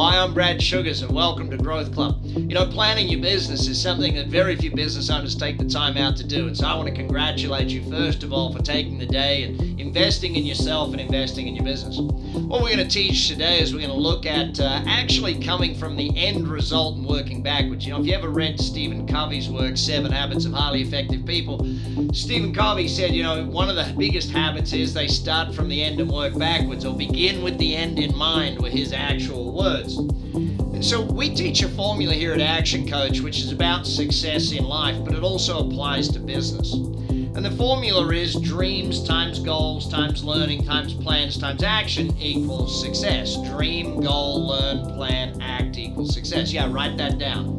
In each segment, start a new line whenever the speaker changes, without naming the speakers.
Hi, I'm Brad Sugars and welcome to Growth Club. You know, planning your business is something that very few business owners take the time out to do. And so I want to congratulate you first of all for taking the day and investing in yourself and investing in your business. What we're going to teach today is we're going to look at actually coming from the end result and working backwards. You know, if you ever read Stephen Covey's work, 7 Habits of Highly Effective People, Stephen Covey said, you know, one of the biggest habits is they start from the end and work backwards, or begin with the end in mind, were his actual words. And so we teach a formula here at Action Coach which is about success in life, but it also applies to business. And the formula is dreams times goals times learning times plans times action equals success. Dream, goal, learn, plan, act equals success. Yeah, write that down.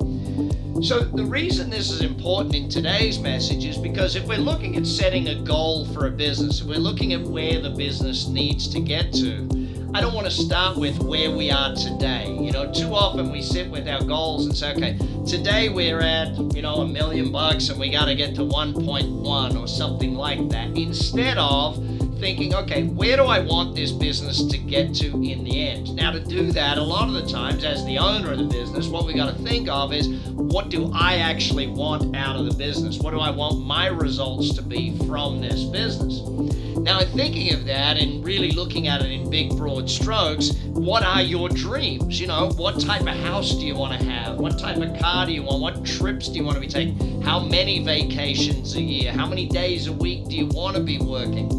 So the reason this is important in today's message is because if we're looking at setting a goal for a business, if we're looking at where the business needs to get to, I don't want to start with where we are today. You know, too often we sit with our goals and say, okay, today we're at, you know, $1 million and we got to get to 1.1 or something like that. Instead of thinking, okay, where do I want this business to get to in the end? Now, to do that, a lot of the times, as the owner of the business, what we got to think of is, what do I actually want out of the business? What do I want my results to be from this business? Now, in thinking of that and really looking at it in big, broad strokes, what are your dreams? You know, what type of house do you want to have? What type of car do you want? What trips do you want to be taking? How many vacations a year? How many days a week do you want to be working?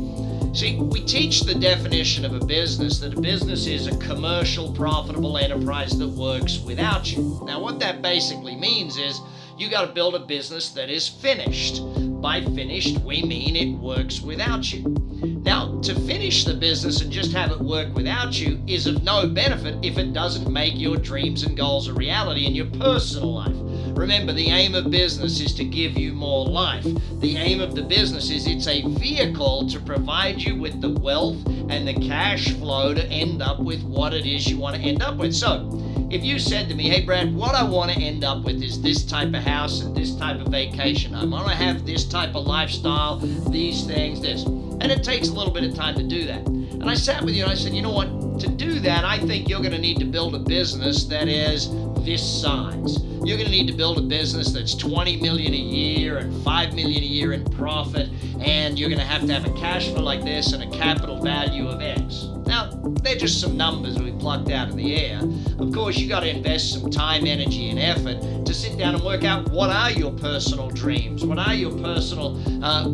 See, we teach the definition of a business, that a business is a commercial, profitable enterprise that works without you. Now, what that basically means is you got to build a business that is finished. By finished, we mean it works without you. Now, to finish the business and just have it work without you is of no benefit if it doesn't make your dreams and goals a reality in your personal life. Remember, the aim of business is to give you more life. The aim of the business is it's a vehicle to provide you with the wealth and the cash flow to end up with what it is you want to end up with. So, if you said to me, hey Brad, what I want to end up with is this type of house and this type of vacation. I want to have this type of lifestyle, these things, this. And it takes a little bit of time to do that. And I sat with you and I said, you know what? To do that, I think you're going to need to build a business that is this size. You're going to need to build a business that's $20 million a year and $5 million a year in profit, and you're going to have a cash flow like this and a capital value of X. Now, they're just some numbers we plucked out of the air. Of course, you got to invest some time, energy, and effort to sit down and work out what are your personal dreams, what are your personal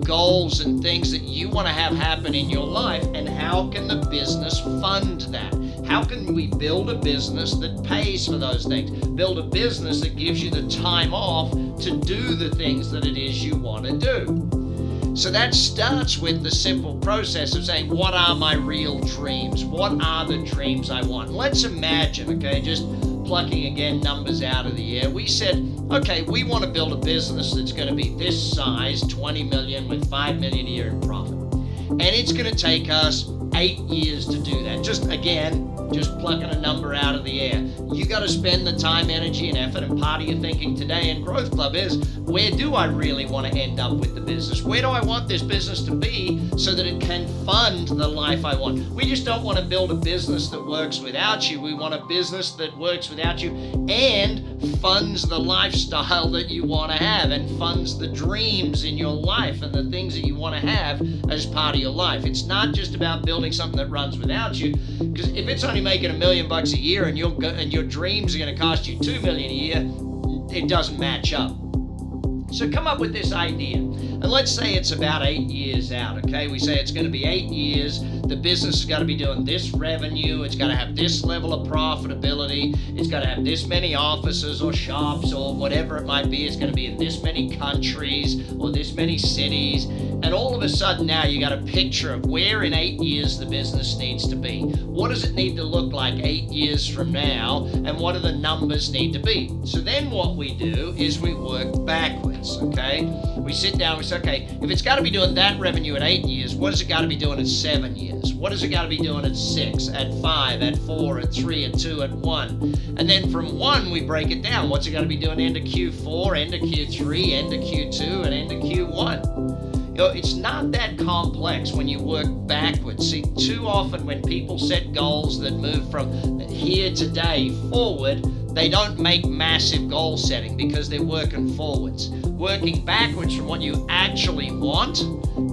goals and things that you want to have happen in your life, and how can the business fund that? How can we build a business that pays for those things? Build a business that gives you the time off to do the things that it is you want to do. So that starts with the simple process of saying, what are my real dreams? What are the dreams I want? Let's imagine, okay, just plucking again numbers out of the air. We said, okay, we want to build a business that's going to be this size, 20 million with 5 million a year in profit. And it's going to take us 8 years to do that. Just plucking a number out of the air. You got to spend the time, energy, and effort, and part of your thinking today in Growth Club is, where do I really want to end up with the business? Where do I want this business to be so that it can fund the life I want? We just don't want to build a business that works without you. We want a business that works without you and funds the lifestyle that you want to have and funds the dreams in your life and the things that you want to have as part of your life. It's not just about building something that runs without you, because if it's only making $1 million a year and your dreams are going to cost you $2 million a year, it doesn't match up. So come up with this idea. And let's say it's about 8 years out, okay? We say it's going to be 8 years. The business has got to be doing this revenue. It's got to have this level of profitability. It's got to have this many offices or shops or whatever it might be. It's going to be in this many countries or this many cities. And all of a sudden now you got a picture of where in 8 years the business needs to be. What does it need to look like 8 years from now? And what do the numbers need to be? So then what we do is we work backwards, okay? We sit down and we say, okay, if it's got to be doing that revenue at 8 years, what does it got to be doing at 7 years? What does it got to be doing at 6, at 5, at 4, at 3, at 2, at 1? And then from 1, we break it down. What's it got to be doing end of Q4, end of Q3, end of Q2, and end of Q1? It's not that complex when you work backwards. See, too often when people set goals that move from here today forward, they don't make massive goal setting because they're working forwards. Working backwards from what you actually want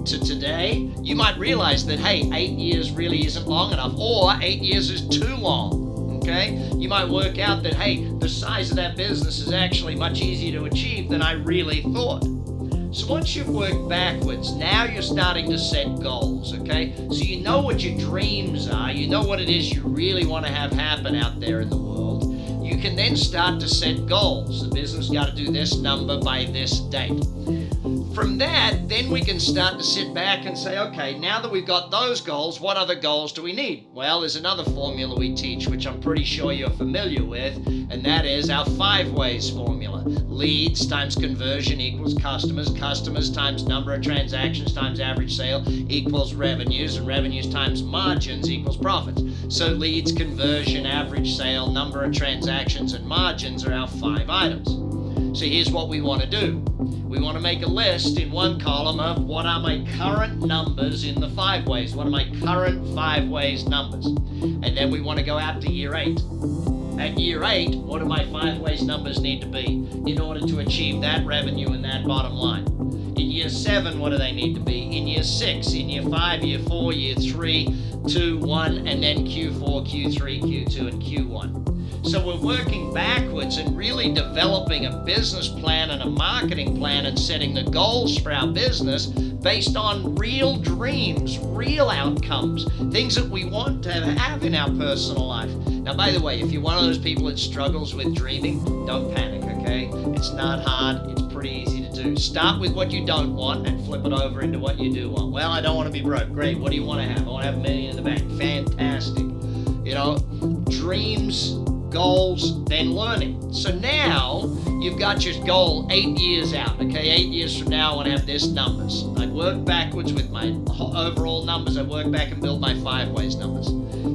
to today, you might realize that, hey, 8 years really isn't long enough, or 8 years is too long. Okay? You might work out that, hey, the size of that business is actually much easier to achieve than I really thought. So once you've worked backwards, now you're starting to set goals, okay? So you know what your dreams are, you know what it is you really want to have happen out there in the world. You can then start to set goals. The business got to do this number by this date. From that, then we can start to sit back and say, okay, now that we've got those goals, what other goals do we need? Well, there's another formula we teach, which I'm pretty sure you're familiar with, and that is our 5 ways formula. Leads times conversion equals customers. Customers times number of transactions times average sale equals revenues, and revenues times margins equals profits. So leads, conversion, average sale, number of transactions, and margins are our 5 items. So here's what we want to do. We want to make a list in one column of what are my current numbers in the 5 ways. What are my current 5 ways numbers? And then we want to go out to year 8. At year 8, what do my 5 ways numbers need to be in order to achieve that revenue and that bottom line? In year 7, what do they need to be? In year 6, in year 5, year 4, year 3, 2, 1, and then Q4, Q3, Q2, and Q1. So we're working backwards and really developing a business plan and a marketing plan and setting the goals for our business based on real dreams, real outcomes, things that we want to have in our personal life. Now, by the way, if you're one of those people that struggles with dreaming, don't panic, okay? It's not hard. It's pretty easy to do. Start with what you don't want and flip it over into what you do want. Well, I don't want to be broke. Great. What do you want to have? I want to have $1 million in the bank. Fantastic. Dreams, goals, then learning. So now you've got your goal 8 years out, okay? 8 years from now I want to have this numbers. I work backwards with my overall numbers. I work back and build my 5 ways numbers.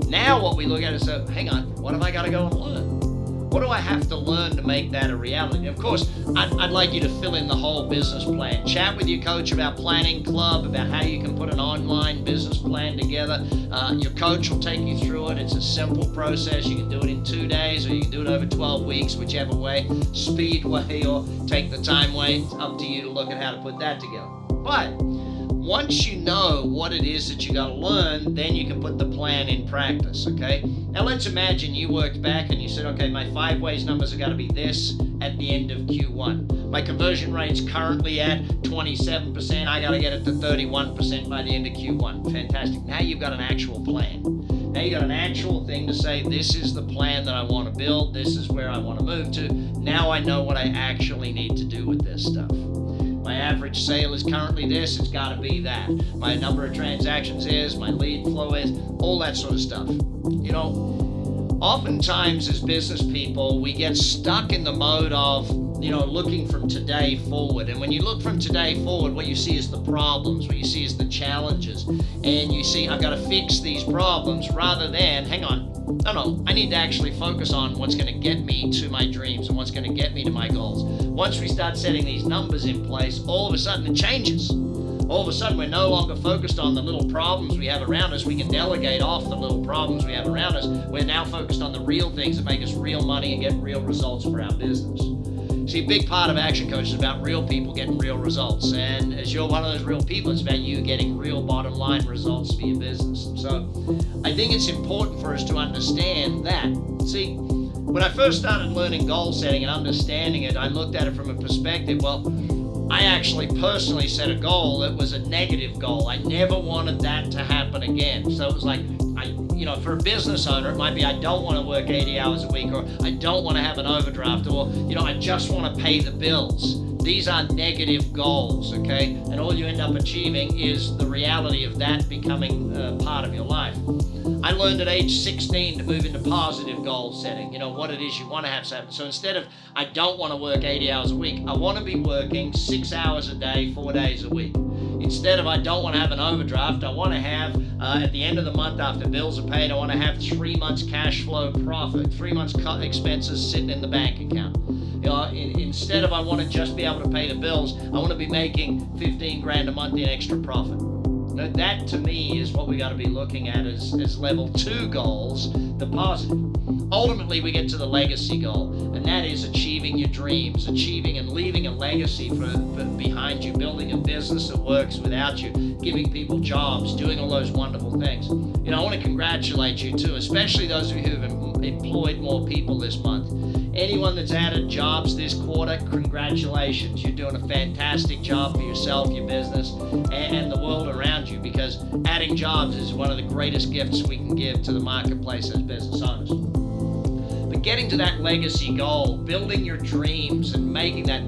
Now what we look at is, hang on, what have I got to go and learn? What do I have to learn to make that a reality? Of course, I'd like you to fill in the whole business plan. Chat with your coach about planning club, about how you can put an online business plan together. Your coach will take you through it. It's a simple process. You can do it in 2 days, or you can do it over 12 weeks, whichever way, speed way or take the time way. It's up to you to look at how to put that together. But once you know what it is that you got to learn, then you can put the plan in practice, okay? Now let's imagine you worked back and you said, okay, my 5 ways numbers have got to be this at the end of Q1. My conversion rate's currently at 27%. I got to get it to 31% by the end of Q1. Fantastic. Now you've got an actual plan. Now you got an actual thing to say, this is the plan that I want to build. This is where I want to move to. Now I know what I actually need to do with this stuff. My average sale is currently this, it's got to be that. My number of transactions is, my lead flow is, all that sort of stuff. Oftentimes as business people, we get stuck in the mode of, looking from today forward. And when you look from today forward, what you see is the problems, what you see is the challenges. And you see, I've got to fix these problems rather than, hang on, no, I need to actually focus on what's going to get me to my dreams and what's going to get me to my goals. Once we start setting these numbers in place, all of a sudden it changes. All of a sudden we're no longer focused on the little problems we have around us. We can delegate off the little problems we have around us. We're now focused on the real things that make us real money and get real results for our business. See, a big part of Action Coach is about real people getting real results. And as you're one of those real people, it's about you getting real bottom line results for your business. So I think it's important for us to understand that. See, when I first started learning goal setting and understanding it, I looked at it from a perspective, I actually personally set a goal that was a negative goal. I never wanted that to happen again. So it was like, for a business owner, it might be, I don't want to work 80 hours a week, or I don't want to have an overdraft, or, I just want to pay the bills. These are negative goals, okay? And all you end up achieving is the reality of that becoming part of your life. I learned at age 16 to move into positive goal setting, what it is you want to have happen. So instead of, I don't want to work 80 hours a week, I want to be working 6 hours a day, 4 days a week. Instead of, I don't want to have an overdraft, I want to have, at the end of the month after bills are paid, I want to have 3 months cash flow profit, 3 months expenses sitting in the bank account. Instead of, I want to just be able to pay the bills, I want to be making 15 grand a month in extra profit. That to me is what we got to be looking at as level 2 goals, the positive. Ultimately, we get to the legacy goal, and that is achieving your dreams, achieving and leaving a legacy for behind you, building a business that works without you, giving people jobs, doing all those wonderful things. I want to congratulate you too, especially those of you who've employed more people this month. Anyone that's added jobs this quarter, congratulations. You're doing a fantastic job for yourself, your business, and the world around you, because adding jobs is one of the greatest gifts we can give to the marketplace as business owners. But getting to that legacy goal, building your dreams and making that,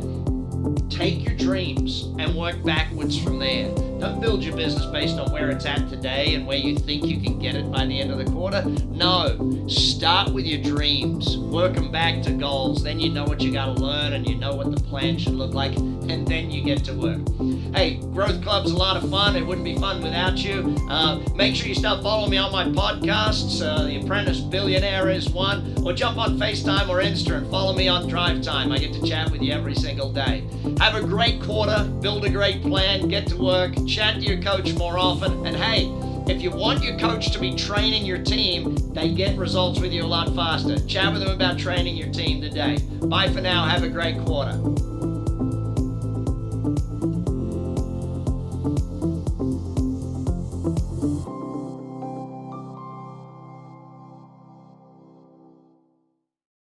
take your dreams and work backwards from there. Don't build your business based on where it's at today and where you think you can get it by the end of the quarter. No, start with your dreams, work them back to goals. Then you know what you got to learn and you know what the plan should look like, and then you get to work. Hey, Growth Club's a lot of fun. It wouldn't be fun without you. Make sure you start following me on my podcasts. The Apprentice Billionaire is one. Or jump on FaceTime or Insta and follow me on Drive Time. I get to chat with you every single day. Have a great quarter. Build a great plan. Get to work. Chat to your coach more often. And hey, if you want your coach to be training your team, they get results with you a lot faster. Chat with them about training your team today. Bye for now. Have a great quarter.